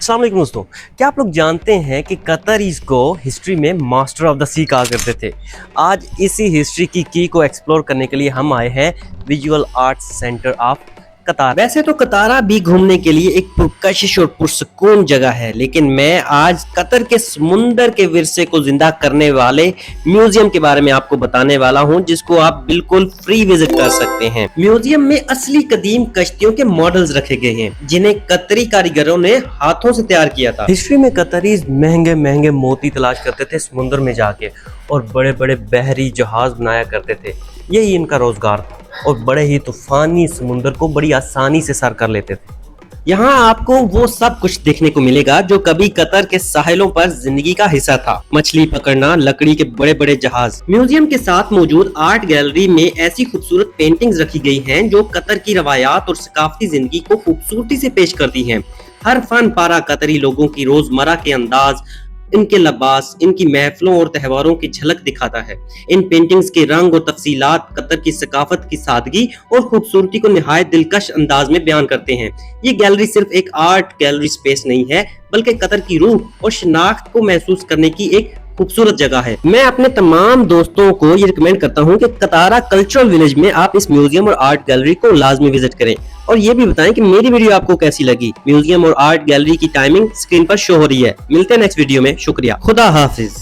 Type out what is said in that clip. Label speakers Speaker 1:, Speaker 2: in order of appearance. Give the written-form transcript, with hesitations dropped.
Speaker 1: अस्सलाम वालेकुम दोस्तों, क्या आप लोग जानते हैं कि कतरीज को हिस्ट्री में मास्टर ऑफ द सी कहा करते थे। आज इसी हिस्ट्री की की को एक्सप्लोर करने के लिए हम आए हैं विजुअल आर्ट्स सेंटर ऑफ कतार। वैसे तो कतारा भी घूमने के लिए एक पुरकशिश और पुरसकून जगह है, लेकिन मैं आज कतर के समुंदर के विरसे को जिंदा करने वाले म्यूजियम के बारे में आपको बताने वाला हूं, जिसको आप बिल्कुल फ्री विजिट कर सकते हैं। म्यूजियम में असली कदीम कश्तियों के मॉडल्स रखे गए हैं, जिन्हें कतरी कारीगरों ने हाथों से तैयार किया था। हिस्ट्री में कतरीज महंगे महंगे मोती तलाश करते थे समुद्र में जाके, और बड़े बड़े बहरी जहाज बनाया करते थे। यही इनका रोजगार था, और बड़े ही तूफानी समुंदर को बड़ी आसानी से सर कर लेते थे। यहाँ आपको वो सब कुछ देखने को मिलेगा जो कभी कतर के साहिलों पर जिंदगी का हिस्सा था। मछली पकड़ना, लकड़ी के बड़े बड़े जहाज। म्यूजियम के साथ मौजूद आर्ट गैलरी में ऐसी खूबसूरत पेंटिंग्स रखी गई हैं जो कतर की रवायात और सकाफती जिंदगी को खूबसूरती से पेश करती हैं। हर फन पारा कतरी लोगों की रोजमर्रा के अंदाज, इनके लिबास, इनकी महफिलों और त्योहारों की झलक दिखाता है। इन पेंटिंग्स के रंग और तफसीलात कतर की सकाफत की सादगी और खूबसूरती को निहायत दिलकश अंदाज में बयान करते हैं। ये गैलरी सिर्फ एक आर्ट गैलरी स्पेस नहीं है, बल्कि कतर की रूह और शनाख्त को महसूस करने की एक खूबसूरत जगह है। मैं अपने तमाम दोस्तों को ये रिकमेंड करता हूँ कि कतारा कल्चरल विलेज में आप इस म्यूजियम और आर्ट गैलरी को लाजमी विजिट करें, और ये भी बताएं कि मेरी वीडियो आपको कैसी लगी। म्यूजियम और आर्ट गैलरी की टाइमिंग स्क्रीन पर शो हो रही है। मिलते हैं नेक्स्ट वीडियो में। शुक्रिया, खुदा हाफिज।